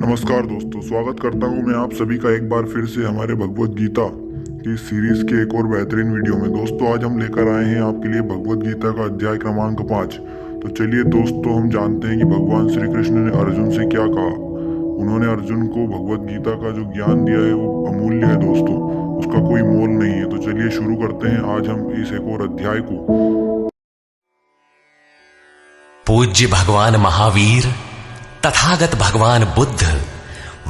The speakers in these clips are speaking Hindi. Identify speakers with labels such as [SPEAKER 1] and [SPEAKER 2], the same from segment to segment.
[SPEAKER 1] नमस्कार दोस्तों, स्वागत करता हूं मैं आप सभी का एक बार फिर से हमारे भगवत गीता की सीरीज के एक और बेहतरीन वीडियो में। दोस्तों आज हम लेकर आए हैं आपके लिए भगवत गीता का अध्याय क्रमांक 5। तो चलिए दोस्तों हम जानते हैं कि भगवान श्री कृष्ण ने अर्जुन से क्या कहा। उन्होंने अर्जुन को भगवत गीता का जो ज्ञान दिया है वो अमूल्य है दोस्तों, उसका कोई मोल नहीं है। तो चलिए शुरू करते हैं आज हम इस एक और अध्याय को।
[SPEAKER 2] पूज्य भगवान महावीर तथागत भगवान बुद्ध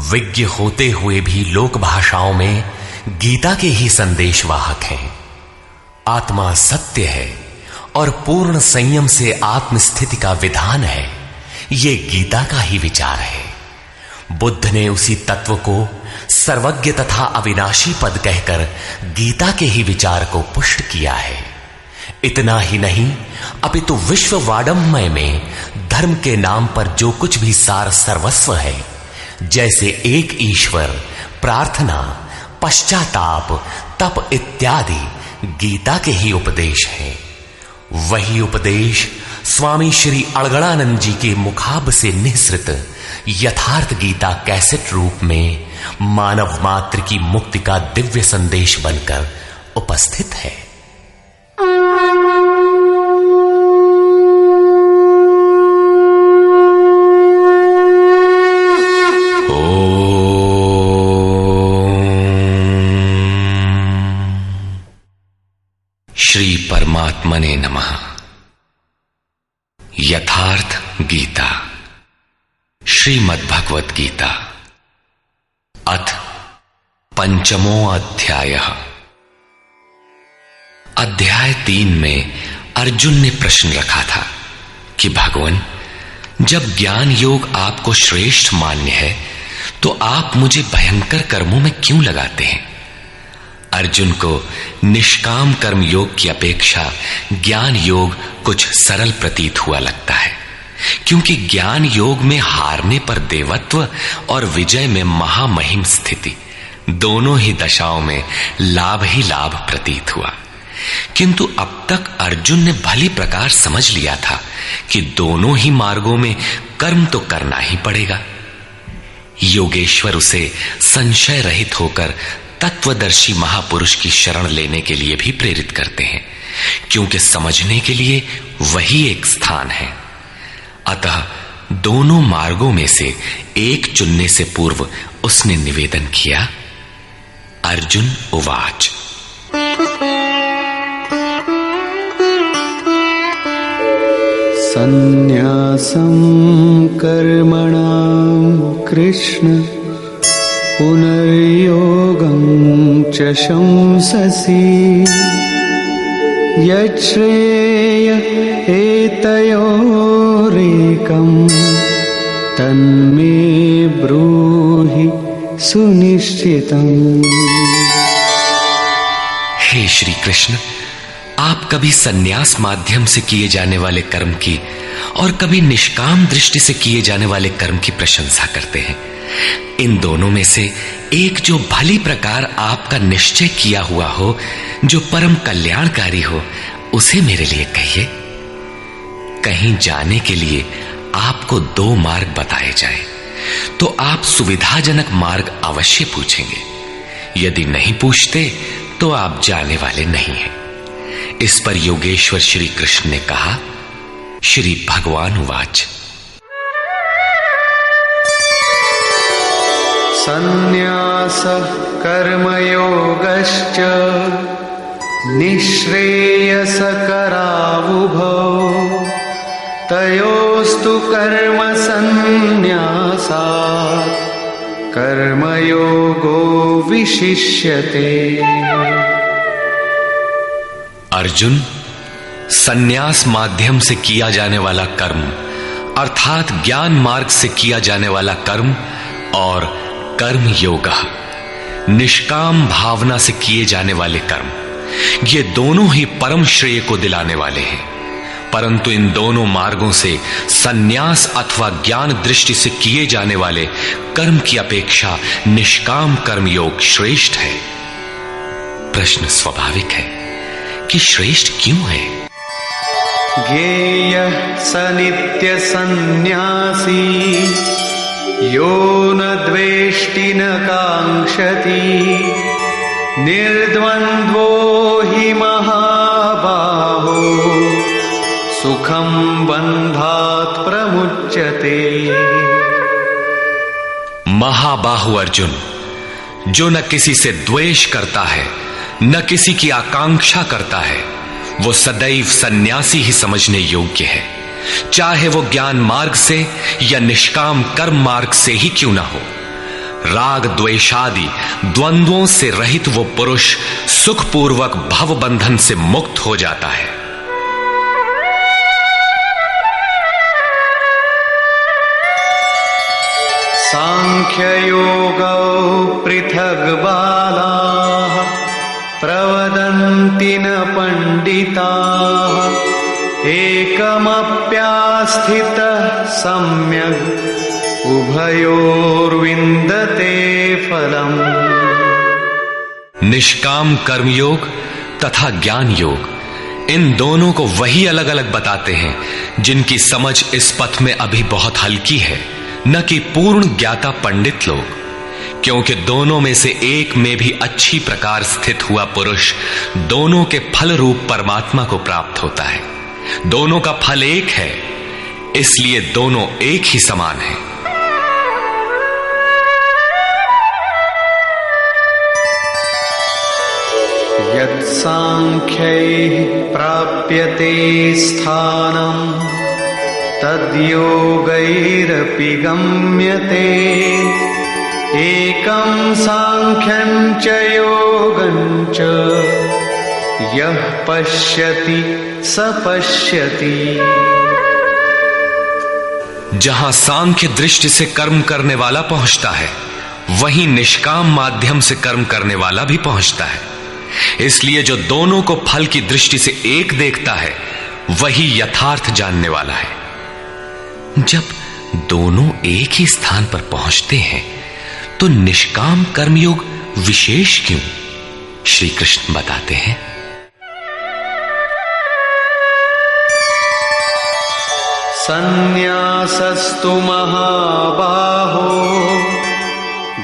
[SPEAKER 2] विज्ञ होते हुए भी लोक भाषाओं में गीता के ही संदेशवाहक हैं। आत्मा सत्य है और पूर्ण संयम से आत्मस्थिति का विधान है, ये गीता का ही विचार है। बुद्ध ने उसी तत्व को सर्वज्ञ तथा अविनाशी पद कहकर गीता के ही विचार को पुष्ट किया है। इतना ही नहीं, अपितु विश्व वाडमय में धर्म के नाम पर जो कुछ भी सार सर्वस्व है, जैसे एक ईश्वर, प्रार्थना, पश्चाताप, तप इत्यादि गीता के ही उपदेश हैं। वही उपदेश स्वामी श्री अड़गड़ानंद जी के मुखाब से निःसृत यथार्थ गीता कैसेट रूप में मानव मात्र की मुक्ति का दिव्य संदेश बनकर उपस्थित है। श्री परमात्मने नमः। यथार्थ गीता, श्रीमद् भगवत गीता, अथ पंचमो अध्यायः। अध्याय 3 में अर्जुन ने प्रश्न रखा था कि भगवान, जब ज्ञान योग आपको श्रेष्ठ मान्य है तो आप मुझे भयंकर कर्मों में क्यों लगाते हैं? अर्जुन को निष्काम कर्म योग की अपेक्षा ज्ञान योग कुछ सरल प्रतीत हुआ लगता है, क्योंकि ज्ञान योग में हारने पर देवत्व और विजय में महामहिम स्थिति, दोनों ही दशाओं में लाभ ही लाभ प्रतीत हुआ। किंतु अब तक अर्जुन ने भली प्रकार समझ लिया था कि दोनों ही मार्गों में कर्म तो करना ही पड़ेगा। योगेश्वर उसे संशय रहित होकर तत्वदर्शी महापुरुष की शरण लेने के लिए भी प्रेरित करते हैं, क्योंकि समझने के लिए वही एक स्थान है। अतः दोनों मार्गों में से एक चुनने से पूर्व उसने निवेदन किया। अर्जुन उवाच।
[SPEAKER 3] संन्यासं कर्मणां कृष्ण पुनर्योगं च शंससि यच्छ्रेय एतयोरेकं तन्मे ब्रूहि सुनिश्चितम्।
[SPEAKER 2] हे श्री कृष्ण, आप कभी संन्यास माध्यम से किए जाने वाले कर्म की और कभी निष्काम दृष्टि से किए जाने वाले कर्म की प्रशंसा करते हैं। इन दोनों में से एक जो भली प्रकार आपका निश्चय किया हुआ हो, जो परम कल्याणकारी हो, उसे मेरे लिए कहिए। कहीं जाने के लिए आपको 2 मार्ग बताए जाए तो आप सुविधाजनक मार्ग अवश्य पूछेंगे। यदि नहीं पूछते तो आप जाने वाले नहीं हैं। इस पर योगेश्वर श्री कृष्ण ने कहा। श्री भगवान उवाच।
[SPEAKER 3] संन्यासः कर्मयोगश्च निःश्रेयसकरावुभौ तयोस्तु कर्म संन्यासात् कर्मयोगो विशिष्यते।
[SPEAKER 2] अर्जुन, संन्यास माध्यम से किया जाने वाला कर्म अर्थात ज्ञान मार्ग से किया जाने वाला कर्म और कर्म योग, निष्काम भावना से किए जाने वाले कर्म, ये दोनों ही परम श्रेय को दिलाने वाले हैं। परंतु इन दोनों मार्गों से संन्यास अथवा ज्ञान दृष्टि से किए जाने वाले कर्म की अपेक्षा निष्काम कर्म योग श्रेष्ठ है। प्रश्न स्वाभाविक है कि श्रेष्ठ क्यों है?
[SPEAKER 3] ज्ञेयः स नित्य सन्न्यासी यो न द्वेष्टि न काङ्क्षति निर्द्वन्द्वो हि महाबाहो सुखं बन्धात् प्रमुच्यते।
[SPEAKER 2] महाबाहु अर्जुन, जो न किसी से द्वेष करता है न किसी की आकांक्षा करता है, वो सदैव सन्यासी ही समझने योग्य है, चाहे वो ज्ञान मार्ग से या निष्काम कर्म मार्ग से ही क्यों ना हो। राग द्वेषादि द्वंद्वों से रहित वो पुरुष सुखपूर्वक भव बंधन से मुक्त हो जाता है।
[SPEAKER 3] सांख्ययोगौ पृथग् बालाः प्रवदन्ति न पंडिताः एकमप्यास्थितः सम्यग् उभयोर्विन्दते फलम्।
[SPEAKER 2] निष्काम कर्मयोग तथा ज्ञान योग, इन दोनों को वही अलग अलग बताते हैं जिनकी समझ इस पथ में अभी बहुत हल्की है, न कि पूर्ण ज्ञाता पंडित लोग, क्योंकि दोनों में से एक में भी अच्छी प्रकार स्थित हुआ पुरुष दोनों के फल रूप परमात्मा को प्राप्त होता है। दोनों का फल एक है, इसलिए दोनों एक ही समान है।
[SPEAKER 3] यत् सांख्यैः प्राप्यते स्थानम् तद्योगैरपि गम्यते एकं सांख्यं च योगं च यः पश्यति स पश्यति।
[SPEAKER 2] जहां सांख्य दृष्टि से कर्म करने वाला पहुंचता है, वहीं निष्काम माध्यम से कर्म करने वाला भी पहुंचता है। इसलिए जो दोनों को फल की दृष्टि से एक देखता है, वही यथार्थ जानने वाला है। जब दोनों एक ही स्थान पर पहुंचते हैं, तो निष्काम कर्मयोग विशेष क्यों? श्री कृष्ण बताते हैं,
[SPEAKER 3] संन्यासस्तु महाबाहो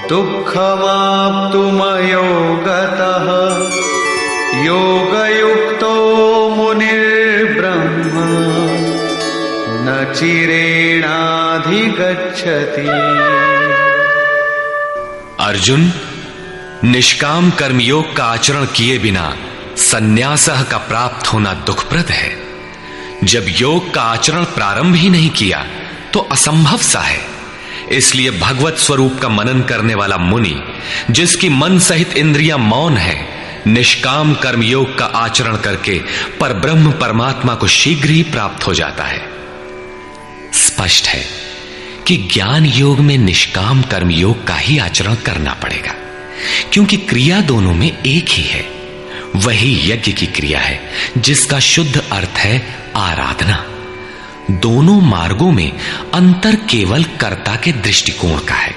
[SPEAKER 3] दुःखमाप्तुमयो गतः योगयुक्तो मुनिर्ब्रह्म न चिरेणाधिगच्छति।
[SPEAKER 2] अर्जुन, निष्काम कर्मयोग का आचरण किए बिना संन्यासः का प्राप्त होना दुखप्रद है। जब योग का आचरण प्रारंभ ही नहीं किया तो असंभव सा है। इसलिए भगवत स्वरूप का मनन करने वाला मुनि, जिसकी मन सहित इंद्रियां मौन है, निष्काम कर्मयोग का आचरण करके परब्रह्म परमात्मा को शीघ्र ही प्राप्त हो जाता है। स्पष्ट है कि ज्ञान योग में निष्काम कर्मयोग का ही आचरण करना पड़ेगा, क्योंकि क्रिया दोनों में एक ही है। वही यज्ञ की क्रिया है, जिसका शुद्ध अर्थ है आराधना। दोनों मार्गों में अंतर केवल कर्ता के दृष्टिकोण का है।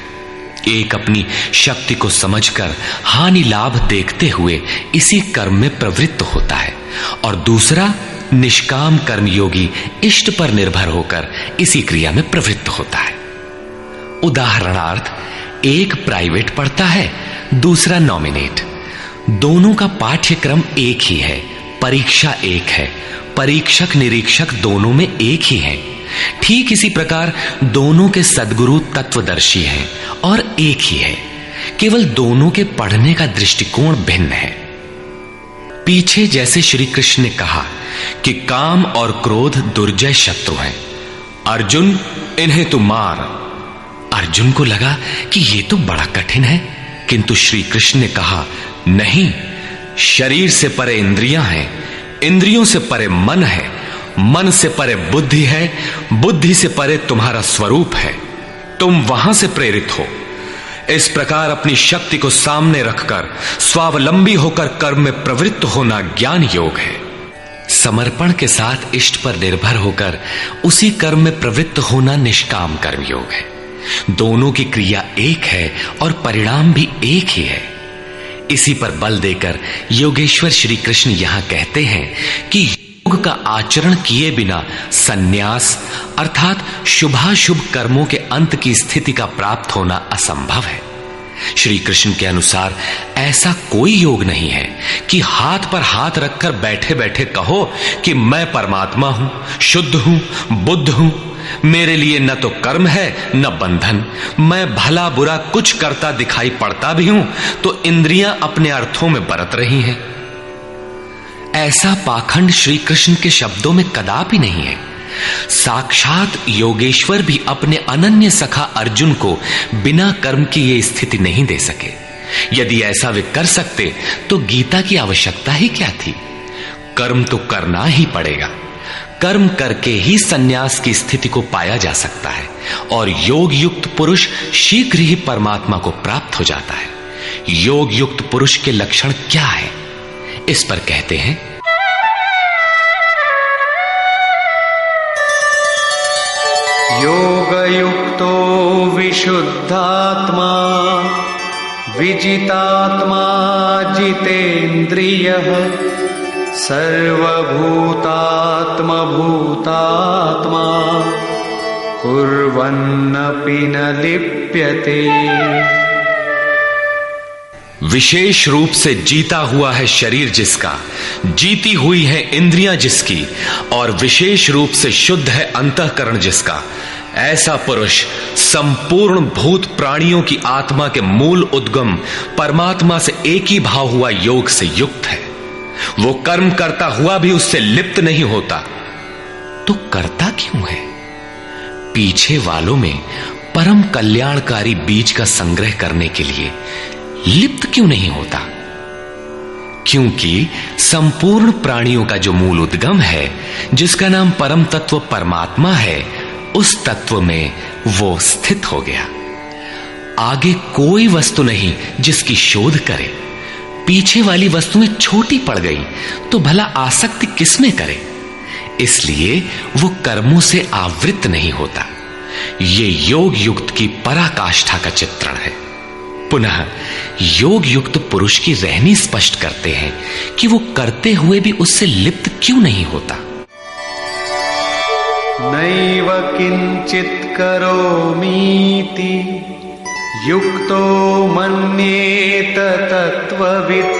[SPEAKER 2] एक अपनी शक्ति को समझकर हानि लाभ देखते हुए इसी कर्म में प्रवृत्त होता है, और दूसरा निष्काम कर्मयोगी इष्ट पर निर्भर होकर इसी क्रिया में प्रवृत्त होता है। उदाहरणार्थ, एक प्राइवेट पढ़ता है, दूसरा नॉमिनेट। दोनों का पाठ्यक्रम एक ही है, परीक्षा एक है, परीक्षक निरीक्षक दोनों में एक ही है। ठीक इसी प्रकार दोनों के सद्गुरु तत्वदर्शी हैं और एक ही है, केवल दोनों के पढ़ने का दृष्टिकोण भिन्न है। पीछे जैसे श्री कृष्ण ने कहा कि काम और क्रोध दुर्जय शत्रु हैं, अर्जुन इन्हें तू मार। अर्जुन को लगा कि यह तो बड़ा कठिन है, किंतु श्री कृष्ण ने कहा, नहीं, शरीर से परे इंद्रियां हैं, इंद्रियों से परे मन है, मन से परे बुद्धि है, बुद्धि से परे तुम्हारा स्वरूप है। तुम वहां से प्रेरित हो। इस प्रकार अपनी शक्ति को सामने रखकर स्वावलंबी होकर कर्म में प्रवृत्त होना ज्ञान योग है। समर्पण के साथ इष्ट पर निर्भर होकर उसी कर्म में प्रवृत्त होना निष्काम कर्म योग है। दोनों की क्रिया एक है और परिणाम भी एक ही है। इसी पर बल देकर योगेश्वर श्री कृष्ण यहां कहते हैं कि योग का आचरण किए बिना सन्यास अर्थात शुभाशुभ कर्मों के अंत की स्थिति का प्राप्त होना असंभव है। श्री कृष्ण के अनुसार ऐसा कोई योग नहीं है कि हाथ पर हाथ रखकर बैठे बैठे कहो कि मैं परमात्मा हूं, शुद्ध हूं, बुद्ध हूं, मेरे लिए न तो कर्म है न बंधन, मैं भला बुरा कुछ करता दिखाई पड़ता भी हूं तो इंद्रियां अपने अर्थों में बरत रही हैं। ऐसा पाखंड श्री कृष्ण के शब्दों में कदापि नहीं है। साक्षात योगेश्वर भी अपने अनन्य सखा अर्जुन को बिना कर्म की ये स्थिति नहीं दे सके। यदि ऐसा वे कर सकते तो गीता की आवश्यकता ही क्या थी। कर्म तो करना ही पड़ेगा। कर्म करके ही सन्यास की स्थिति को पाया जा सकता है और योग युक्त पुरुष शीघ्र ही परमात्मा को प्राप्त हो जाता है। योग युक्त पुरुष के लक्षण क्या है, इस पर कहते हैं,
[SPEAKER 3] योगयुक्तो विशुद्धात्मा विजितात्मा जितेन्द्रियः सर्वभूतात्मा भूतात्मा कुर्वन्नपि न लिप्यते।
[SPEAKER 2] विशेष रूप से जीता हुआ है शरीर जिसका, जीती हुई है इंद्रियां जिसकी, और विशेष रूप से शुद्ध है अंतःकरण जिसका, ऐसा पुरुष संपूर्ण भूत प्राणियों की आत्मा के मूल उद्गम परमात्मा से एक ही भाव हुआ योग से युक्त है। वो कर्म करता हुआ भी उससे लिप्त नहीं होता। तो करता क्यों है? पीछे वालों में परम कल्याणकारी बीज का संग्रह करने के लिए लिप्त क्यों नहीं होता? क्योंकि संपूर्ण प्राणियों का जो मूल उद्गम है, जिसका नाम परम तत्व परमात्मा है, उस तत्व में वो स्थित हो गया। आगे कोई वस्तु नहीं जिसकी शोध करे। पीछे वाली वस्तुएं छोटी पड़ गई तो भला आसक्ति किसमें करे? इसलिए वो कर्मों से आवृत नहीं होता। ये योग युक्त की पराकाष्ठा का चित्रण है। पुनः योग युक्त पुरुष की रहनी स्पष्ट करते हैं कि वो करते हुए भी उससे लिप्त क्यों नहीं होता।
[SPEAKER 3] नैव किंचित करोमीति युक्तो मन्येत तत्त्ववित्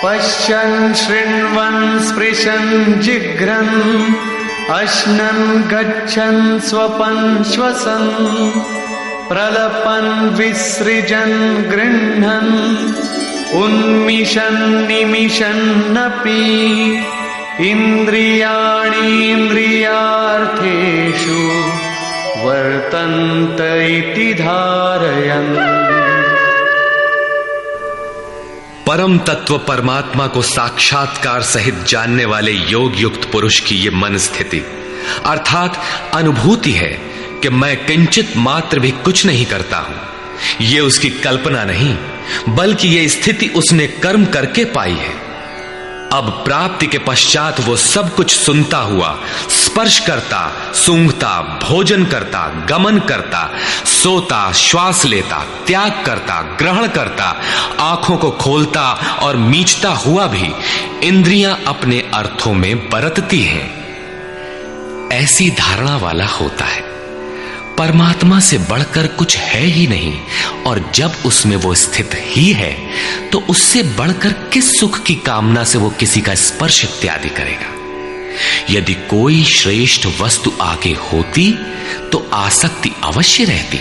[SPEAKER 3] पश्यन् शृण्वन् स्पृशन् जिघ्रन् अश्नन् गच्छन् स्वपन् श्वसन् प्रलपन् विसृजन् गृह्णन् उन्मिषन् निमिषन्नपि इन्द्रियाणीन्द्रियार्थेषु वर्तन्त इति धारयन्।
[SPEAKER 2] परम तत्व परमात्मा को साक्षात्कार सहित जानने वाले योग युक्त पुरुष की ये मन स्थिति अर्थात अनुभूति है कि मैं किंचित मात्र भी कुछ नहीं करता हूं। ये उसकी कल्पना नहीं, बल्कि ये स्थिति उसने कर्म करके पाई है। अब प्राप्ति के पश्चात वो सब कुछ सुनता हुआ, स्पर्श करता, सूंघता, भोजन करता, गमन करता, सोता, श्वास लेता, त्याग करता, ग्रहण करता, आंखों को खोलता और मीचता हुआ भी इंद्रियां अपने अर्थों में बरतती हैं। ऐसी धारणा वाला होता है परमात्मा से बढ़कर कुछ है ही नहीं, और जब उसमें वो स्थित ही है तो उससे बढ़कर किस सुख की कामना से वो किसी का स्पर्श इत्यादि करेगा। यदि कोई श्रेष्ठ वस्तु आगे होती तो आसक्ति अवश्य रहती,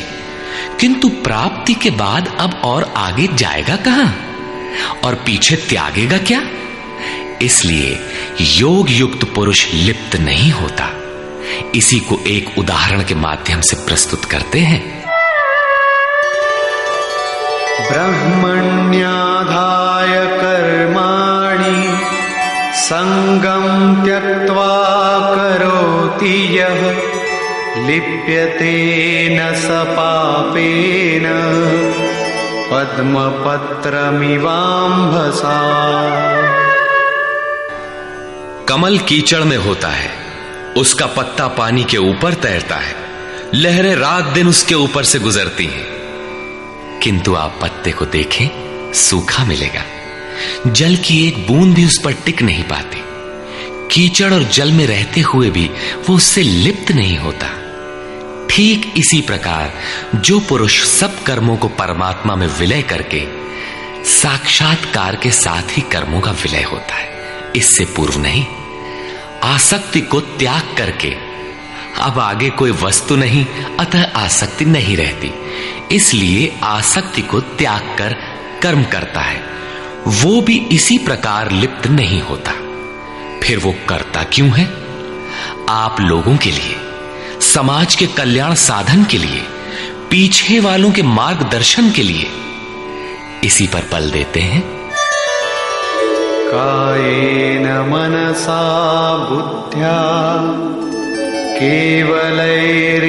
[SPEAKER 2] किंतु प्राप्ति के बाद अब और आगे जाएगा कहां और पीछे त्यागेगा क्या? इसलिए योग युक्त पुरुष लिप्त नहीं होता। इसी को एक उदाहरण के माध्यम से प्रस्तुत करते हैं।
[SPEAKER 3] ब्रह्मण्याधाय कर्माणि संगं त्यक्त्वा करोति यः लिप्यते न स पापेन पद्मपत्रमिवाम्भसा।
[SPEAKER 2] कमल कीचड़ में होता है, उसका पत्ता पानी के ऊपर तैरता है, लहरें रात दिन उसके ऊपर से गुजरती हैं, किंतु आप पत्ते को देखें सूखा मिलेगा, जल की एक बूंद भी उस पर टिक नहीं पाती। कीचड़ और जल में रहते हुए भी वो उससे लिप्त नहीं होता। ठीक इसी प्रकार जो पुरुष सब कर्मों को परमात्मा में विलय करके साक्षात्कार के साथ ही कर्मों का विलय होता है, इससे पूर्व नहीं। आसक्ति को त्याग करके अब आगे कोई वस्तु नहीं, अतः आसक्ति नहीं रहती, इसलिए आसक्ति को त्याग कर कर्म करता है। वो भी इसी प्रकार लिप्त नहीं होता। फिर वो करता क्यों है? आप लोगों के लिए, समाज के कल्याण साधन के लिए, पीछे वालों के मार्गदर्शन के लिए। इसी पर बल देते हैं।
[SPEAKER 3] कायेन मनसा बुद्ध्या केवलैरिन्द्रियैरपि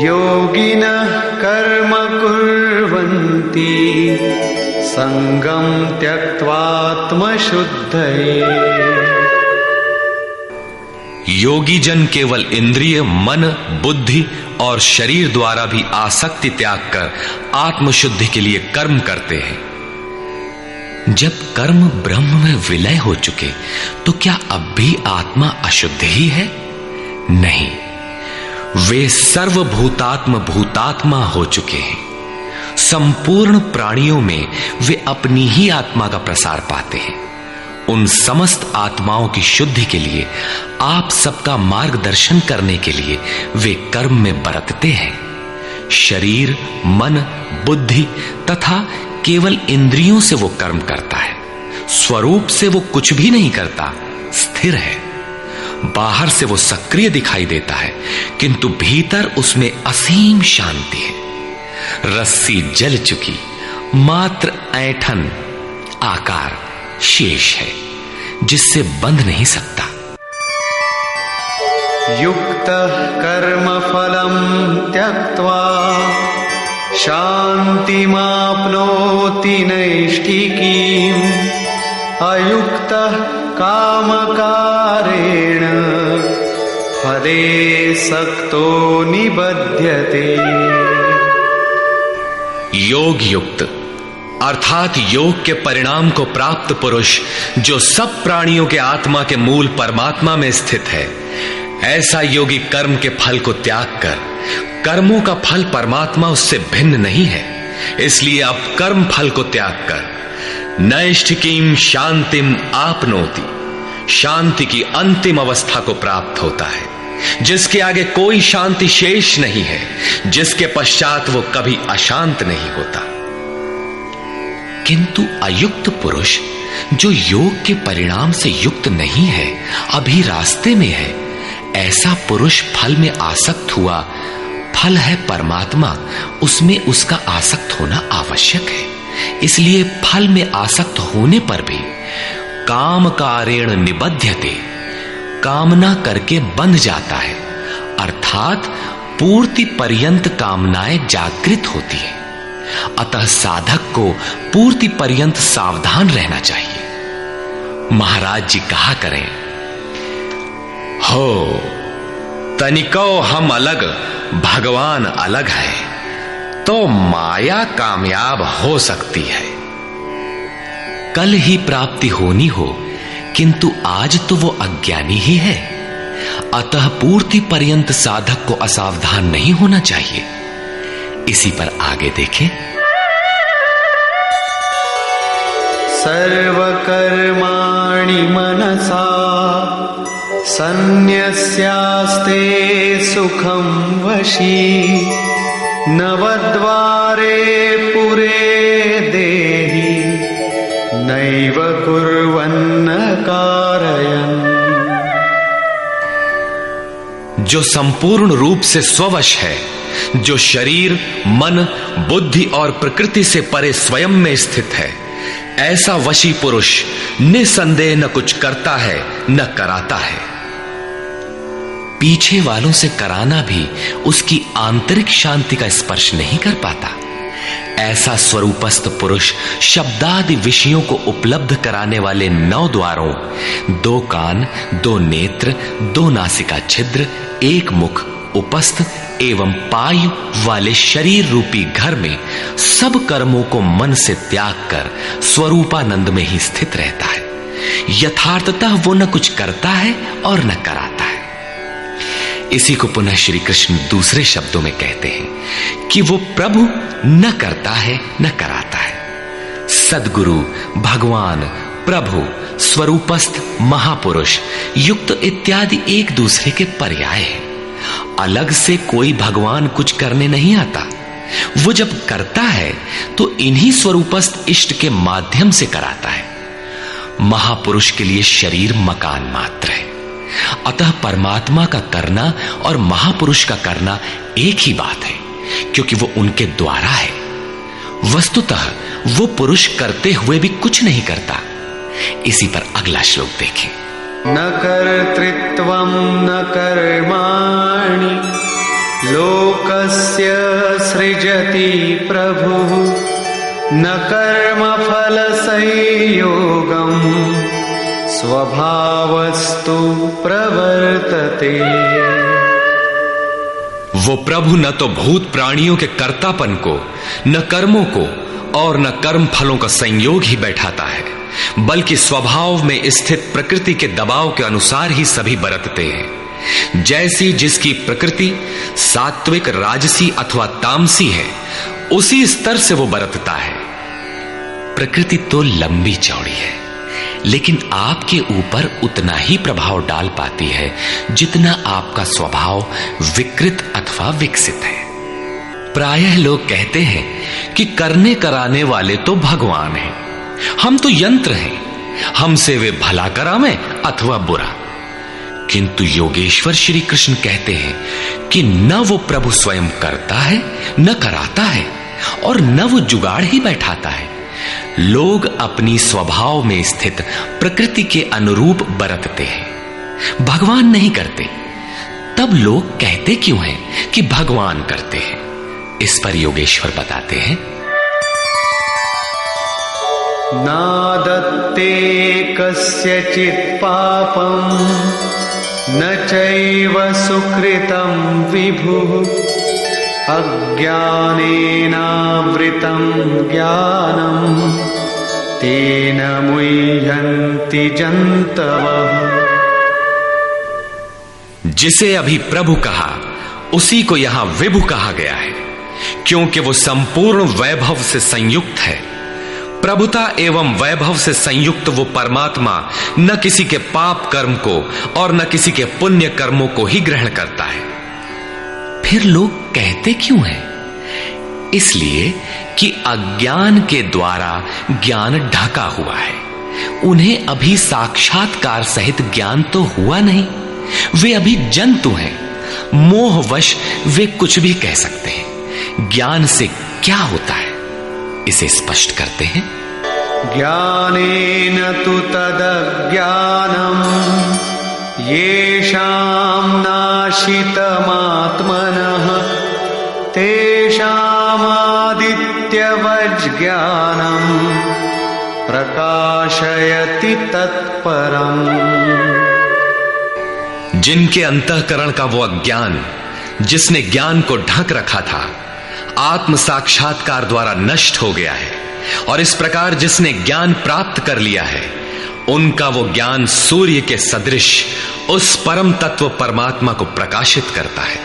[SPEAKER 3] योगिनः कर्म कुर्वन्ति संगम त्यक्त्वात्मशुद्धये।
[SPEAKER 2] योगी जन केवल इंद्रिय, मन, बुद्धि और शरीर द्वारा भी आसक्ति त्याग कर आत्मशुद्धि के लिए कर्म करते हैं। जब कर्म ब्रह्म में विलय हो चुके तो क्या अब भी आत्मा अशुद्ध ही है? नहीं, वे सर्वभूतात्म भूतात्मा हो चुके हैं। संपूर्ण प्राणियों में वे अपनी ही आत्मा का प्रसार पाते हैं। उन समस्त आत्माओं की शुद्धि के लिए, आप सबका मार्गदर्शन करने के लिए वे कर्म में बरतते हैं। शरीर, मन, बुद्धि तथा केवल इंद्रियों से वो कर्म करता है। स्वरूप से वो कुछ भी नहीं करता, स्थिर है। बाहर से वो सक्रिय दिखाई देता है, किंतु भीतर उसमें असीम शांति है। रस्सी जल चुकी, मात्र ऐंठन आकार शेष है, जिससे बंध नहीं सकता।
[SPEAKER 3] युक्तः कर्म फलं त्यक्त्वा शान्तिमाप्नोति नैष्ठिकीम् अयुक्तः कामकारेण फले सक्तो निबध्यते।
[SPEAKER 2] योग युक्त अर्थात योग के परिणाम को प्राप्त पुरुष जो सब प्राणियों के आत्मा के मूल परमात्मा में स्थित है, ऐसा योगी कर्म के फल को त्याग कर, कर्मों का फल परमात्मा उससे भिन्न नहीं है, इसलिए अब कर्म फल को त्याग कर नैष्ठिकीम शांतिम आपनोति, शांति की अंतिम अवस्था को प्राप्त होता है, जिसके आगे कोई शांति शेष नहीं है, जिसके पश्चात वो कभी अशांत नहीं होता। किंतु अयुक्त पुरुष जो योग के परिणाम से युक्त नहीं है, अभी रास्ते में है, ऐसा पुरुष फल में आसक्त हुआ। फल है परमात्मा, उसमें उसका आसक्त होना आवश्यक है, इसलिए फल में आसक्त होने पर भी काम कारेण निबध्यते, कामना करके बंध जाता है, अर्थात पूर्ति पर्यंत कामनाएं जागृत होती है। अतः साधक को पूर्ति पर्यंत सावधान रहना चाहिए। महाराज जी कहा करें, हो तनिको हम अलग, भगवान अलग है, तो माया कामयाब हो सकती है। कल ही प्राप्ति होनी हो, किंतु आज तो वो अज्ञानी ही है, अतः पूर्ति पर्यंत साधक को असावधान नहीं होना चाहिए। इसी पर आगे देखें।
[SPEAKER 3] सर्वकर्माणि मनसा सन्न्यस्यास्ते सुखं वशी नवद्वारे पुरे देहि नैव कुर्वन्न कारयन्।
[SPEAKER 2] जो संपूर्ण रूप से स्ववश है, जो शरीर, मन, बुद्धि और प्रकृति से परे स्वयं में स्थित है, ऐसा वशी पुरुष निसंदेह न कुछ करता है न कराता है। पीछे वालों से कराना भी उसकी आंतरिक शांति का स्पर्श नहीं कर पाता। ऐसा स्वरूपस्थ पुरुष शब्दादि विषयों को उपलब्ध कराने वाले 9 द्वारों, 2 कान, 2 नेत्र, 2 नासिका छिद्र, 1 मुख उपस्थ एवं पायु वाले शरीर रूपी घर में सब कर्मों को मन से त्याग कर स्वरूपानंद में ही स्थित रहता है। यथार्थतः वो न कुछ करता है और न कराता है। इसी को पुनः श्री कृष्ण दूसरे शब्दों में कहते हैं कि वो प्रभु न करता है न कराता है। सद्गुरु, भगवान, प्रभु, स्वरूपस्थ, महापुरुष, युक्त इत्यादि एक दूसरे के पर्याय हैं। अलग से कोई भगवान कुछ करने नहीं आता। वो जब करता है तो इन्हीं स्वरूपस्थ इष्ट के माध्यम से कराता है। महापुरुष के लिए शरीर मकान मात्र है। अतः परमात्मा का करना और महापुरुष का करना एक ही बात है, क्योंकि वो उनके द्वारा है। वस्तुतः वो पुरुष करते हुए भी कुछ नहीं करता। इसी पर अगला श्लोक देखें।
[SPEAKER 3] न कर्तृत्वं न कर्माणि लोकस्य सृजति प्रभुः न कर्मफल संयोगं स्वभावस्तु प्रवर्तते।
[SPEAKER 2] वो प्रभु न तो भूत प्राणियों के कर्तापन को, न कर्मों को और न कर्म फलों का संयोग ही बैठाता है, बल्कि स्वभाव में स्थित प्रकृति के दबाव के अनुसार ही सभी बरतते हैं। जैसी जिसकी प्रकृति सात्विक, राजसी अथवा तामसी है, उसी स्तर से वो बरतता है। प्रकृति तो लंबी चौड़ी है, लेकिन आपके ऊपर उतना ही प्रभाव डाल पाती है जितना आपका स्वभाव विकृत अथवा विकसित है। प्रायः लोग कहते हैं कि करने कराने वाले तो भगवान हैं, हम तो यंत्र हैं, हमसे वे भला करावें अथवा बुरा। किंतु योगेश्वर श्री कृष्ण कहते हैं कि न वो प्रभु स्वयं करता है, न कराता है, और न वो जुगाड़ ही बैठाता है। लोग अपनी स्वभाव में स्थित प्रकृति के अनुरूप बरतते हैं, भगवान नहीं करते। तब लोग कहते क्यों हैं कि भगवान करते हैं? इस पर योगेश्वर बताते हैं,
[SPEAKER 3] नादत्ते कस्यचित् पापं न चैव सुकृतं विभुः अज्ञानेनावृतं ज्ञानं तेन मुह्यन्ति जन्तवः।
[SPEAKER 2] जिसे अभी प्रभु कहा उसी को यहां विभु कहा गया है, क्योंकि वो संपूर्ण वैभव से संयुक्त है। प्रभुता एवं वैभव से संयुक्त वो परमात्मा न किसी के पाप कर्म को और न किसी के पुण्य कर्मों को ही ग्रहण करता है। फिर लोग कहते क्यों हैं? इसलिए कि अज्ञान के द्वारा ज्ञान ढका हुआ है। उन्हें अभी साक्षात्कार सहित ज्ञान तो हुआ नहीं, वे अभी जंतु हैं। मोहवश वे कुछ भी कह सकते हैं। ज्ञान से क्या होता है, इसे स्पष्ट करते हैं।
[SPEAKER 3] ज्ञानेन तु तदज्ञानम् येषां नाशितमात्मनः तेषामादित्यवज्ज्ञानं प्रकाशयति तत्परम्।
[SPEAKER 2] जिनके अंतःकरण का वो अज्ञान, जिसने ज्ञान को ढक रखा था, आत्म साक्षात्कार द्वारा नष्ट हो गया है, और इस प्रकार जिसने ज्ञान प्राप्त कर लिया है, उनका वो ज्ञान सूर्य के सदृश उस परम तत्व परमात्मा को प्रकाशित करता है।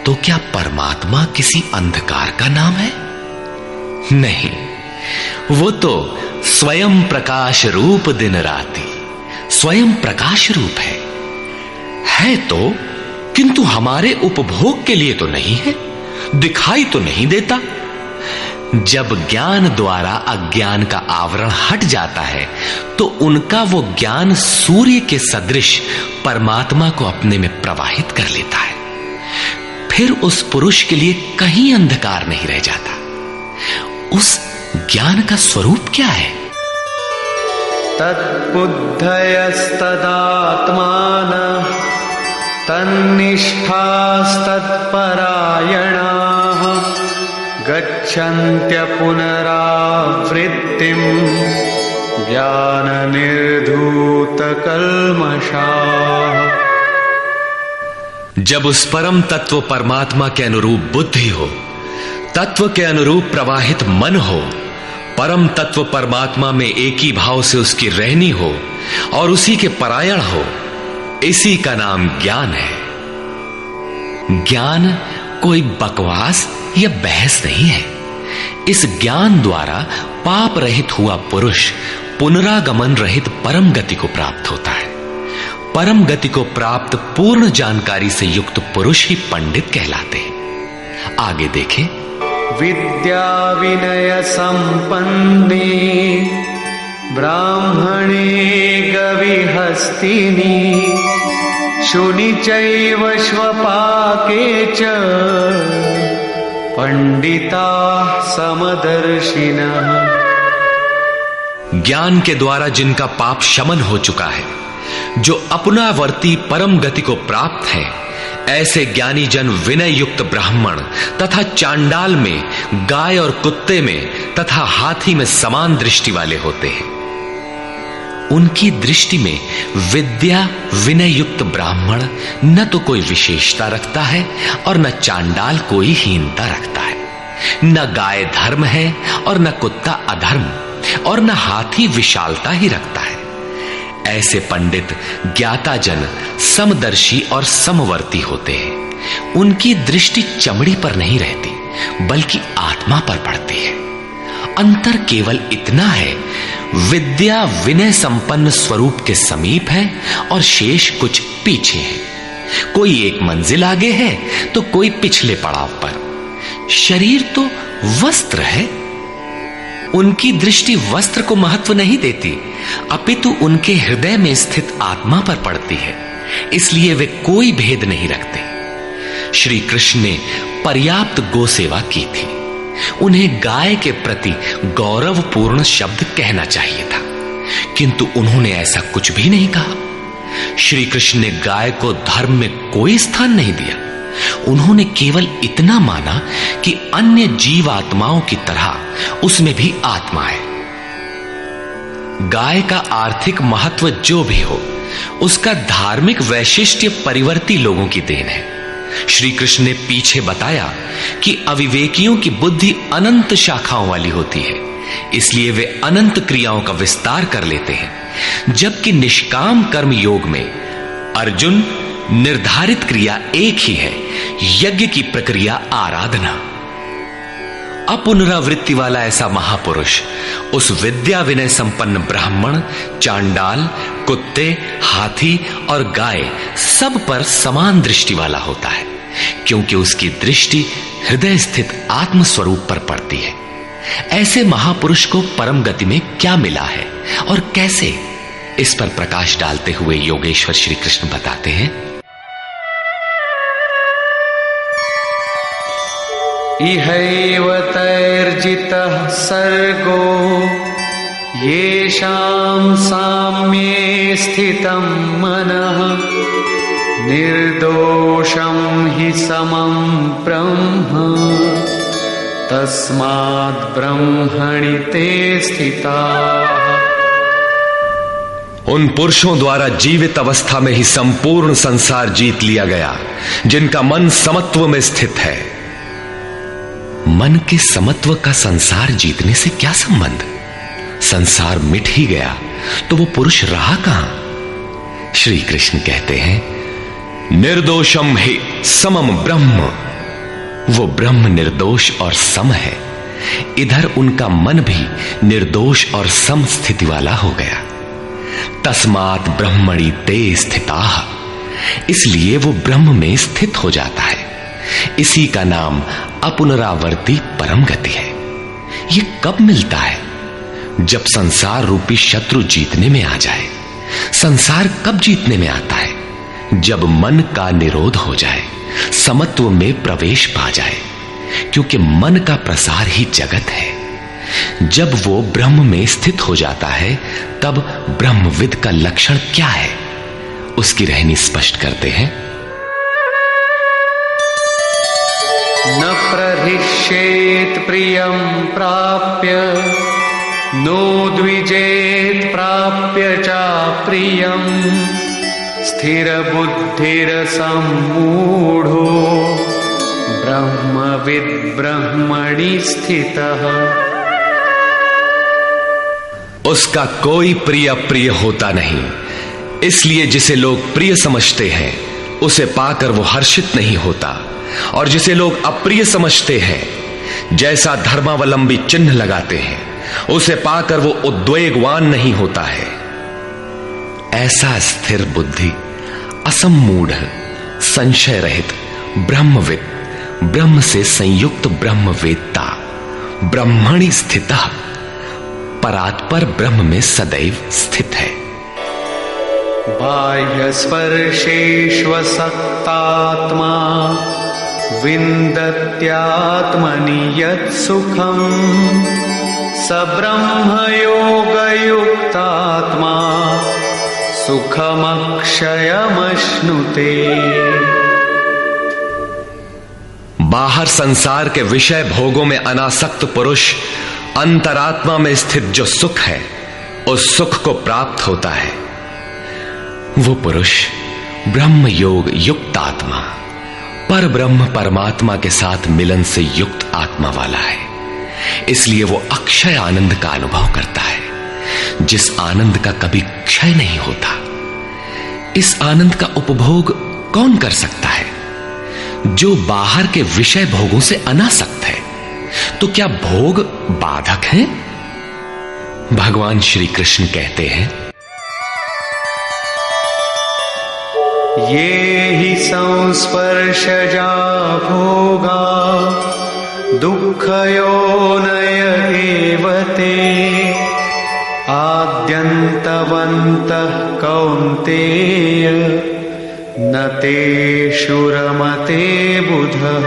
[SPEAKER 2] तो क्या परमात्मा किसी अंधकार का नाम है? नहीं, वो तो स्वयं प्रकाश रूप दिन राति, स्वयं प्रकाश रूप है तो, किंतु हमारे उपभोग के लिए तो नहीं है, दिखाई तो नहीं देता। जब ज्ञान द्वारा अज्ञान का आवरण हट जाता है तो उनका वो ज्ञान सूर्य के सदृश परमात्मा को अपने में प्रवाहित कर लेता है। फिर उस पुरुष के लिए कहीं अंधकार नहीं रह जाता। उस ज्ञान का स्वरूप क्या है?
[SPEAKER 3] तद्बुद्धयस्तदात्मानः तन्निष्ठास्तत्परायणाः गच्छन्त्य पुनरावृत्तिं ज्ञाननिर्धूतकल्मषाः।
[SPEAKER 2] जब उस परम तत्व परमात्मा के अनुरूप बुद्धि हो, तत्व के अनुरूप प्रवाहित मन हो, परम तत्व परमात्मा में एक ही भाव से उसकी रहनी हो और उसी के परायण हो, इसी का नाम ज्ञान है। ज्ञान कोई बकवास या बहस नहीं है। इस ज्ञान द्वारा पाप रहित हुआ पुरुष पुनरागमन रहित परम गति को प्राप्त होता है। परम गति को प्राप्त पूर्ण जानकारी से युक्त पुरुष ही पंडित कहलाते हैं। आगे देखें।
[SPEAKER 3] विद्या विनय संपन्ने ब्राह्मणे गविहस्तिनि शुनि चैव श्वपाके च पंडिता समदर्शिनः।
[SPEAKER 2] ज्ञान के द्वारा जिनका पाप शमन हो चुका है, जो अपनावर्ती परम गति को प्राप्त है, ऐसे ज्ञानी जन विनय युक्त ब्राह्मण तथा चांडाल में, गाय और कुत्ते में तथा हाथी में समान दृष्टि वाले होते हैं। उनकी दृष्टि में विद्या विनय युक्त ब्राह्मण न तो कोई विशेषता रखता है और न चांडाल कोई हीनता रखता है। न गाय धर्म है और न कुत्ता अधर्म, और न हाथी विशालता ही रखता है। ऐसे पंडित ज्ञाता जन समदर्शी और समवर्ती होते हैं। उनकी दृष्टि चमड़ी पर नहीं रहती बल्कि आत्मा पर पड़ती है। अंतर केवल इतना है, विद्या विनय संपन्न स्वरूप के समीप है और शेष कुछ पीछे है। कोई एक मंजिल आगे है तो कोई पिछले पड़ाव पर। शरीर तो वस्त्र है। उनकी दृष्टि वस्त्र को महत्व नहीं देती, अपितु उनके हृदय में स्थित आत्मा पर पड़ती है। इसलिए वे कोई भेद नहीं रखते। श्री कृष्ण ने पर्याप्त गो सेवा की थी। उन्हें गाय के प्रति गौरवपूर्ण शब्द कहना चाहिए था, किंतु उन्होंने ऐसा कुछ भी नहीं कहा। श्री कृष्ण ने गाय को धर्म में कोई स्थान नहीं दिया। उन्होंने केवल इतना माना कि अन्य जीव आत्माओं की तरह उसमें भी आत्मा है। गाय का आर्थिक महत्व जो भी हो, उसका धार्मिक वैशिष्ट्य परिवर्ती लोगों की देन है। श्री कृष्ण ने पीछे बताया कि अविवेकियों की बुद्धि अनंत शाखाओं वाली होती है, इसलिए वे अनंत क्रियाओं का विस्तार कर लेते हैं। जबकि निष्काम कर्म योग में अर्जुन निर्धारित क्रिया एक ही है, यज्ञ की प्रक्रिया आराधना। अपुनरावृत्ति वाला ऐसा महापुरुष उस विद्या विनय संपन्न ब्राह्मण, चांडाल, कुत्ते, हाथी और गाय सब पर समान दृष्टि वाला होता है, क्योंकि उसकी दृष्टि हृदय स्थित आत्म स्वरूप पर पड़ती है। ऐसे महापुरुष को परम गति में क्या मिला है और कैसे, इस पर प्रकाश डालते हुए योगेश्वर श्री कृष्ण बताते हैं।
[SPEAKER 3] इहैव तैर्जितः सर्गो येषां साम्ये स्थितं मनः निर्दोषं हि समं ब्रह्म तस्माद् ब्रह्मणि ते स्थिताः।
[SPEAKER 2] उन पुरुषों द्वारा जीवित अवस्था में ही संपूर्ण संसार जीत लिया गया, जिनका मन समत्व में स्थित है। मन के समत्व का संसार जीतने से क्या संबंध? संसार मिट ही गया तो वो पुरुष रहा कहां? श्री कृष्ण कहते हैं, निर्दोषम हि समम ब्रह्म। वो ब्रह्म निर्दोष और सम है। इधर उनका मन भी निर्दोष और सम स्थिति वाला हो गया। तस्मात् ब्रह्मणि ते स्थिताः, इसलिए वो ब्रह्म में स्थित हो जाता है। इसी का नाम अपुनरावर्ती परम गति है। ये कब मिलता है? जब संसार रूपी शत्रु जीतने में आ जाए। संसार कब जीतने में आता है? जब मन का निरोध हो जाए, समत्व में प्रवेश पा जाए, क्योंकि मन का प्रसार ही जगत है। जब वो ब्रह्म में स्थित हो जाता है, तब ब्रह्मविद का लक्षण क्या है, उसकी रहनी स्पष्ट करते हैं।
[SPEAKER 3] न प्रहिष्येत् प्रियं प्राप्य नो द्विजेत् प्राप्य च प्रियं स्थिरबुद्धिरसम्मूढो ब्रह्मविद् ब्रह्मणि स्थितः।
[SPEAKER 2] उसका कोई प्रिय अप्रिय होता नहीं, इसलिए जिसे लोग प्रिय समझते हैं उसे पाकर वो हर्षित नहीं होता, और जिसे लोग अप्रिय समझते हैं, जैसा धर्मावलंबी चिन्ह लगाते हैं, उसे पाकर वो उद्वेगवान नहीं होता है। ऐसा स्थिर बुद्धि, असम्मूढ़, संशय रहित ब्रह्मविद, ब्रह्म से संयुक्त ब्रह्मवेत्ता, ब्रह्मणि स्थितः, परात्पर ब्रह्म में सदैव स्थित है।
[SPEAKER 3] बाह्यस्पर्शेष्वसक्तात्मा विन्दत्यात्मनि यत् सुखम् स ब्रह्मयोगयुक्तात्मा सुखमक्षयमश्नुते।
[SPEAKER 2] बाहर संसार के विषय भोगों में अनासक्त पुरुष अंतरात्मा में स्थित जो सुख है, उस सुख को प्राप्त होता है। वो पुरुष ब्रह्म योग युक्त आत्मा, पर ब्रह्म परमात्मा के साथ मिलन से युक्त आत्मा वाला है, इसलिए वो अक्षय आनंद का अनुभव करता है, जिस आनंद का कभी क्षय नहीं होता। इस आनंद का उपभोग कौन कर सकता है? जो बाहर के विषय भोगों से अनासक्त है। तो क्या भोग बाधक हैं? भगवान श्री कृष्ण कहते हैं,
[SPEAKER 3] ये हि संस्पर्शजा भोगा दुःखयोनय एव ते आद्यन्तवन्तः कौन्तेय न तेषु रमते बुधः।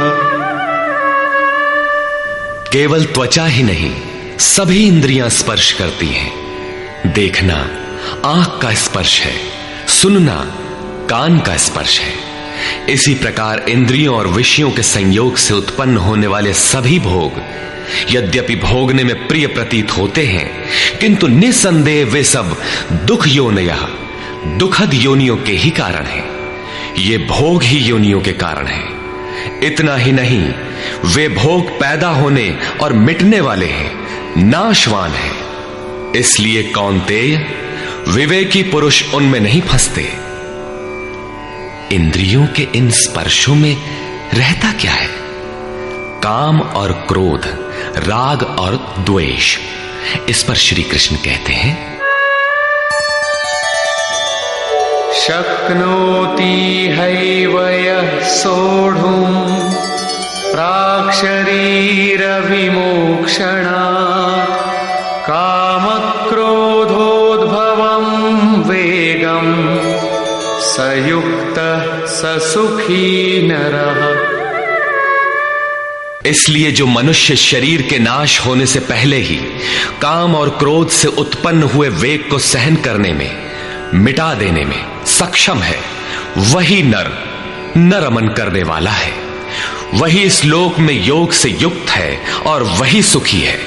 [SPEAKER 2] केवल त्वचा ही नहीं, सभी इंद्रियां स्पर्श करती हैं। देखना आंख का स्पर्श है, सुनना कान का स्पर्श है। इसी प्रकार इंद्रियों और विषयों के संयोग से उत्पन्न होने वाले सभी भोग यद्यपि भोगने में प्रिय प्रतीत होते हैं, किंतु निसंदेह वे सब दुख योनयः, दुखद योनियों के ही कारण हैं। ये भोग ही योनियों के कारण हैं। इतना ही नहीं, वे भोग पैदा होने और मिटने वाले हैं, नाशवान हैं। इसलिए कौन्तेय, विवेकी पुरुष उनमें नहीं फंसते। इंद्रियों के इन स्पर्शों में रहता क्या है? काम और क्रोध, राग और द्वेष। इस पर श्री कृष्ण कहते हैं,
[SPEAKER 3] शक्नोति हैव यः सोढुम् प्राक्शरीरविमोक्षणात् कामक्रोधोद्भवम् वेगम् स युक्तः स सुखी नरः।
[SPEAKER 2] इसलिए जो मनुष्य शरीर के नाश होने से पहले ही काम और क्रोध से उत्पन्न हुए वेग को सहन करने में, मिटा देने में सक्षम है, वही न रमन करने वाला है, वही इस लोक में योग से युक्त है और वही सुखी है।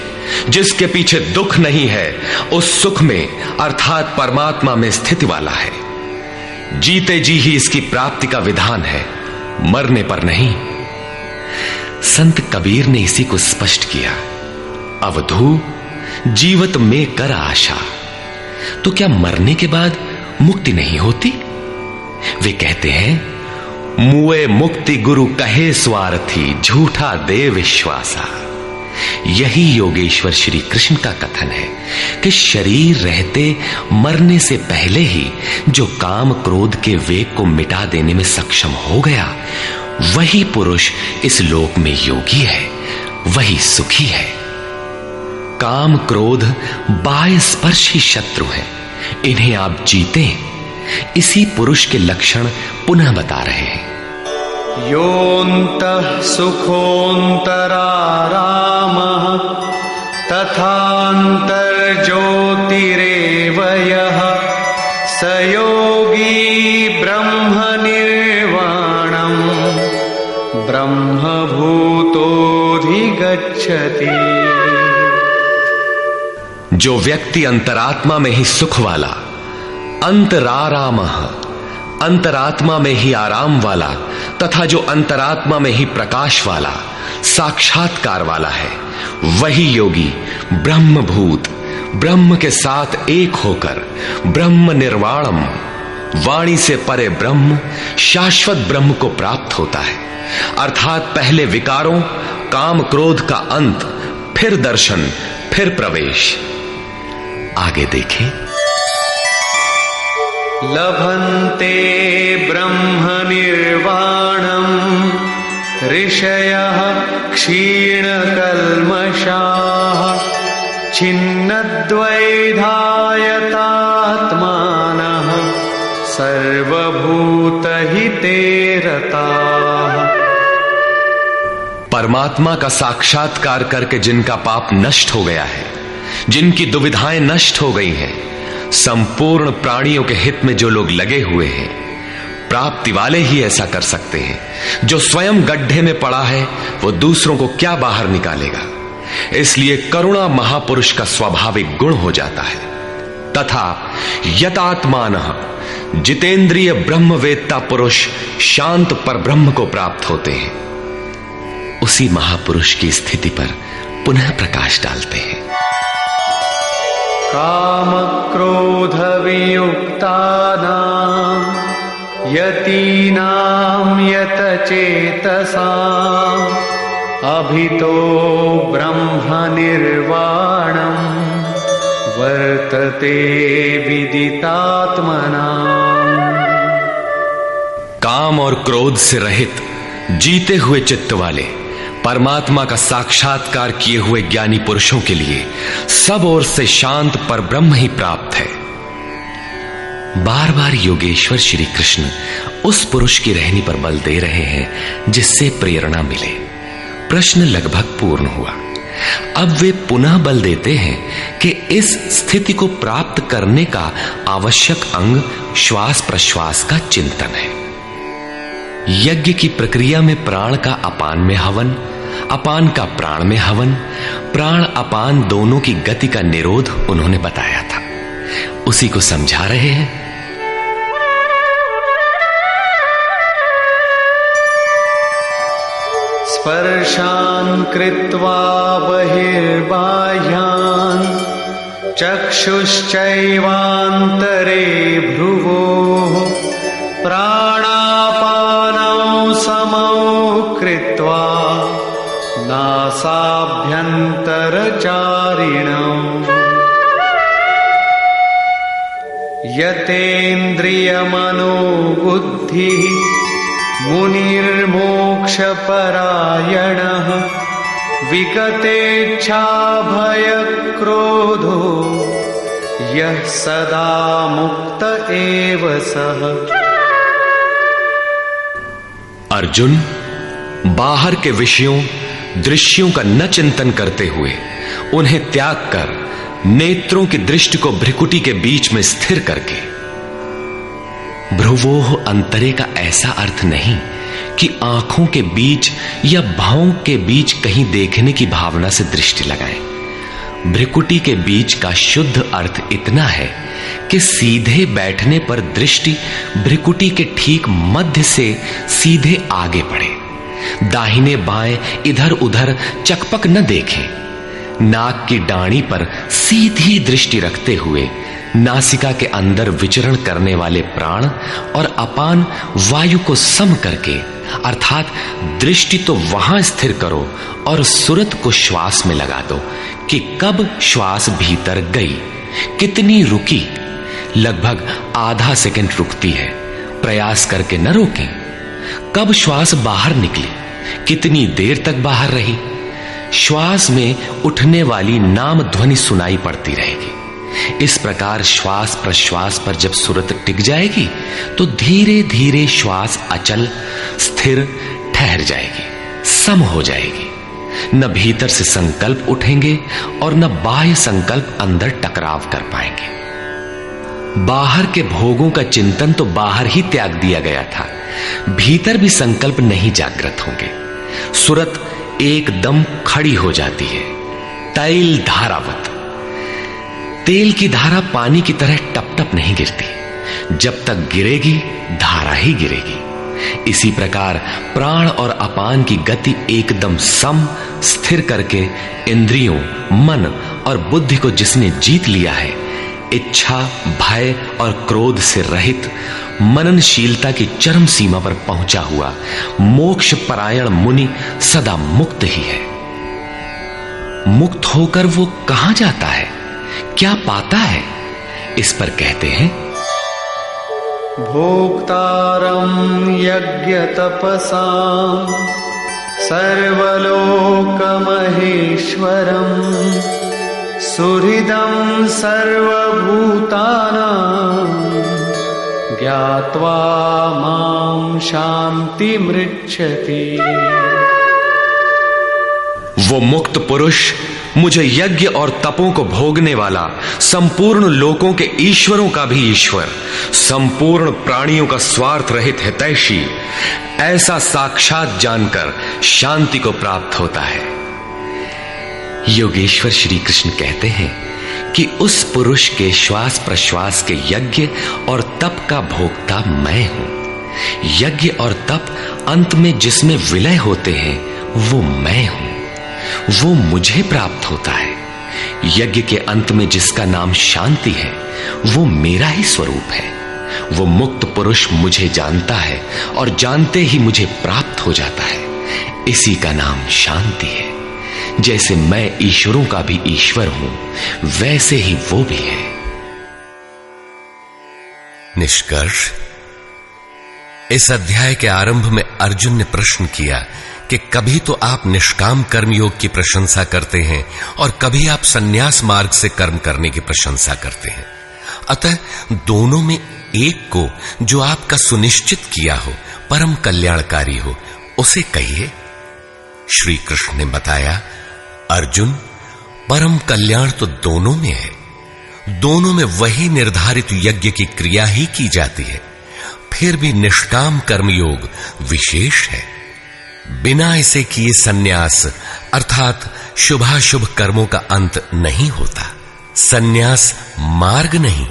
[SPEAKER 2] जिसके पीछे दुख नहीं है, उस सुख में अर्थात परमात्मा में स्थिति वाला है। जीते जी ही इसकी प्राप्ति का विधान है, मरने पर नहीं। संत कबीर ने इसी को स्पष्ट किया, अवधू जीवत में कर आशा। तो क्या मरने के बाद मुक्ति नहीं होती? वे कहते हैं, मुए मुक्ति गुरु कहे स्वार्थी, झूठा दे विश्वासा। यही योगेश्वर श्री कृष्ण का कथन है कि शरीर रहते मरने से पहले ही जो काम क्रोध के वेग को मिटा देने में सक्षम हो गया, वही पुरुष इस लोक में योगी है, वही सुखी है। काम क्रोध बाह्य स्पर्श ही शत्रु है, इन्हें आप जीते। इसी पुरुष के लक्षण पुनः बता रहे हैं।
[SPEAKER 3] योऽन्तः सुखोऽन्तरारामः तथान्तर्ज्योतिरेव यः स योगी ब्रह्मनिर्वाणम् ब्रह्मभूतोऽधिगच्छति। जो
[SPEAKER 2] व्यक्ति अंतरात्मा में ही सुख वाला, अंतरारामः, अंतरात्मा में ही आराम वाला तथा जो अंतरात्मा में ही प्रकाश वाला, साक्षात्कार वाला है, वही योगी ब्रह्मभूत, ब्रह्म के साथ एक होकर ब्रह्म निर्वाणम, वाणी से परे ब्रह्म, शाश्वत ब्रह्म को प्राप्त होता है। अर्थात पहले विकारों, काम क्रोध का अंत, फिर दर्शन, फिर प्रवेश। आगे देखें।
[SPEAKER 3] लभन्ते ब्रह्म निर्वाणम ऋषयः क्षीणकल्मषाः छिन्नद्वैधायतात्मानः सर्वभूतहिते रताः।
[SPEAKER 2] परमात्मा का साक्षात्कार करके जिनका पाप नष्ट हो गया है, जिनकी दुविधाएं नष्ट हो गई हैं, संपूर्ण प्राणियों के हित में जो लोग लगे हुए हैं, प्राप्ति वाले ही ऐसा कर सकते हैं। जो स्वयं गड्ढे में पड़ा है वो दूसरों को क्या बाहर निकालेगा। इसलिए करुणा महापुरुष का स्वाभाविक गुण हो जाता है। तथा यतात्मानः, जितेंद्रिय ब्रह्मवेत्ता पुरुष शांत पर ब्रह्म को प्राप्त होते हैं, उसी महापुरुष की स्थिति पर पुनः प्रकाश डालते हैं।
[SPEAKER 3] काम क्रोध वियुक्तानां यतीनां यतचेतसां अभितो ब्रह्म निर्वाणं वर्तते विदितात्मनां।
[SPEAKER 2] काम और क्रोध से रहित जीते हुए चित्त वाले परमात्मा का साक्षात्कार किए हुए ज्ञानी पुरुषों के लिए सब ओर से शांत पर ब्रह्म ही प्राप्त है। बार बार योगेश्वर श्री कृष्ण उस पुरुष की रहनी पर बल दे रहे हैं जिससे प्रेरणा मिले। प्रश्न लगभग पूर्ण हुआ। अब वे पुनः बल देते हैं कि इस स्थिति को प्राप्त करने का आवश्यक अंग श्वास प्रश्वास का चिंतन है। यज्ञ की प्रक्रिया में प्राण का अपान में हवन, अपान का प्राण में हवन, प्राण अपान दोनों की गति का निरोध उन्होंने बताया था। उसी को समझा रहे हैं।
[SPEAKER 3] स्पर्शान् कृत्वा बहिर्बाह्यान् चक्षुश्चैवान्तरे भ्रुवोः प्राणापानौ समौ कृत्वा नासाभ्यन्तरचारिणौ यतेन्द्रियमनोबुद्धिः मुनिर्मोक्षपरायणः विगतेच्छाभयक्रोधो यः सदा मुक्त एव सः।
[SPEAKER 2] अर्जुन, बाहर के विषयों दृश्यों का न चिंतन करते हुए उन्हें त्याग कर नेत्रों की दृष्टि को भ्रिकुटी के बीच में स्थिर करके, भ्रुवोह अंतरे का ऐसा अर्थ नहीं कि आंखों के बीच या भावों के बीच कहीं देखने की भावना से दृष्टि लगाएं। भ्रिकुटी के बीच का शुद्ध अर्थ इतना है कि सीधे बैठने पर दृष्टि भ्रिकुटी के ठीक मध्य से सीधे आगे बढ़े। दाहिने बाएं इधर उधर चकपक न देखें। नाक की डाणी पर सीधी दृष्टि रखते हुए नासिका के अंदर विचरण करने वाले प्राण और अपान वायु को सम करके, अर्थात दृष्टि तो वहां स्थिर करो और सुरत को श्वास में लगा दो कि कब श्वास भीतर गई, कितनी रुकी। लगभग आधा सेकंड रुकती है, प्रयास करके न रोकें। कब श्वास बाहर निकली, कितनी देर तक बाहर रही। श्वास में उठने वाली नाम ध्वनि सुनाई पड़ती रहेगी। इस प्रकार श्वास प्रश्वास पर जब सुरत टिक जाएगी तो धीरे धीरे श्वास अचल, स्थिर, ठहर जाएगी, सम हो जाएगी। न भीतर से संकल्प उठेंगे और न बाह्य संकल्प अंदर टकराव कर पाएंगे। बाहर के भोगों का चिंतन तो बाहर ही त्याग दिया गया था, भीतर भी संकल्प नहीं जागृत होंगे। सुरत एकदम खड़ी हो जाती है, तैल धारावत। तेल की धारा पानी की तरह टप टप नहीं गिरती, जब तक गिरेगी धारा ही गिरेगी। इसी प्रकार प्राण और अपान की गति एकदम सम स्थिर करके इंद्रियों, मन और बुद्धि को जिसने जीत लिया है, इच्छा, भय और क्रोध से रहित, मननशीलता की चरम सीमा पर पहुंचा हुआ मोक्ष परायण मुनि सदा मुक्त ही है। मुक्त होकर वो कहां जाता है, क्या पाता है? इस पर कहते हैं,
[SPEAKER 3] भोक्तारं यज्ञ तपसां सर्वलोकमहेश्वरं सुहृदं सर्वभूतानां ज्ञात्वा मां शान्तिमृच्छति।
[SPEAKER 2] वो मुक्त पुरुष मुझे यज्ञ और तपों को भोगने वाला, संपूर्ण लोकों के ईश्वरों का भी ईश्वर, संपूर्ण प्राणियों का स्वार्थ रहित हितैषी, ऐसा साक्षात जानकर शांति को प्राप्त होता है। योगेश्वर श्री कृष्ण कहते हैं कि उस पुरुष के श्वास प्रश्वास के यज्ञ और तप का भोक्ता मैं हूं। यज्ञ और तप अंत में जिसमें विलय होते हैं वो मैं हूं, वो मुझे प्राप्त होता है। यज्ञ के अंत में जिसका नाम शांति है वो मेरा ही स्वरूप है। वो मुक्त पुरुष मुझे जानता है और जानते ही मुझे प्राप्त हो जाता है। इसी का नाम शांति है। जैसे मैं ईश्वरों का भी ईश्वर हूं, वैसे ही वो भी है।
[SPEAKER 4] निष्कर्ष, इस अध्याय के आरंभ में अर्जुन ने प्रश्न किया कि कभी तो आप निष्काम कर्मयोग की प्रशंसा करते हैं और कभी आप संन्यास मार्ग से कर्म करने की प्रशंसा करते हैं। अतः दोनों में एक को जो आपका सुनिश्चित किया हो, परम कल्याणकारी हो, उसे कहिए। श्री कृष्ण ने बताया, अर्जुन, परम कल्याण तो दोनों में है। दोनों में वही निर्धारित यज्ञ की क्रिया ही की जाती है। फिर भी निष्काम कर्मयोग विशेष है। बिना इसे किए संन्यास अर्थात शुभाशुभ कर्मों का अंत नहीं होता। संन्यास मार्ग नहीं,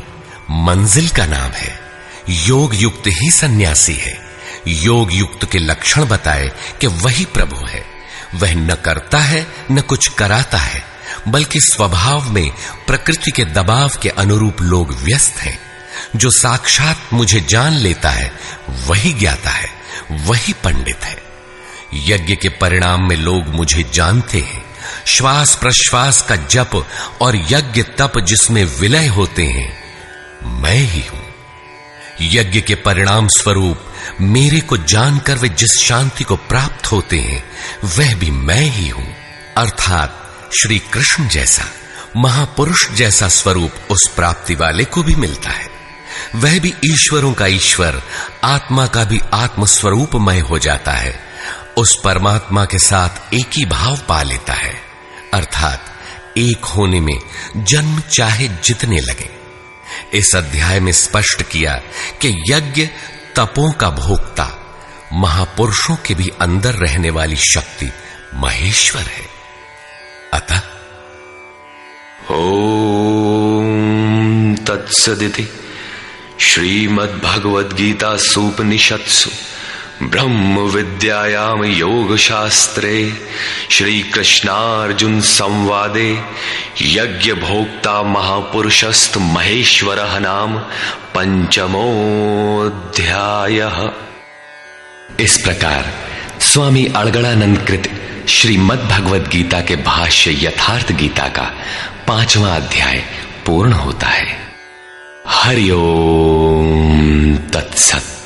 [SPEAKER 4] मंजिल का नाम है। योग युक्त ही सन्यासी है। योग युक्त के लक्षण बताए कि वही प्रभु है। वह न करता है न कुछ कराता है, बल्कि स्वभाव में प्रकृति के दबाव के अनुरूप लोग व्यस्त हैं। जो साक्षात मुझे जान लेता है वही ज्ञाता है, वही पंडित है। यज्ञ के परिणाम में लोग मुझे जानते हैं। श्वास प्रश्वास का जप और यज्ञ तप जिसमें विलय होते हैं, मैं ही हूं। यज्ञ के परिणाम स्वरूप मेरे को जानकर वे जिस शांति को प्राप्त होते हैं, वह भी मैं ही हूं। अर्थात श्री कृष्ण जैसा महापुरुष जैसा स्वरूप उस प्राप्ति वाले को भी मिलता है। वह भी ईश्वरों का ईश्वर, आत्मा का भी आत्म स्वरूपमय हो जाता है। उस परमात्मा के साथ एक ही भाव पा लेता है। अर्थात एक होने में जन्म चाहे जितने लगे। इस अध्याय में स्पष्ट किया कि यज्ञ तपों का भोक्ता महापुरुषों के भी अंदर रहने वाली शक्ति महेश्वर है। अतः
[SPEAKER 2] ओम तत्सदिति श्रीमद्भगवद्गीता सूपनिषत्सु ब्रह्म विद्यायाम योग शास्त्रे श्री कृष्णार्जुन संवादे यज्ञ भोक्ता महापुरुषस्त महेश्वरः नाम पंचमोऽध्यायः। इस प्रकार स्वामी अड़गड़ानंद कृत श्रीमद् भगवद गीता के भाष्य यथार्थ गीता का 5वां अध्याय पूर्ण होता है। हरि ओम तत्सत।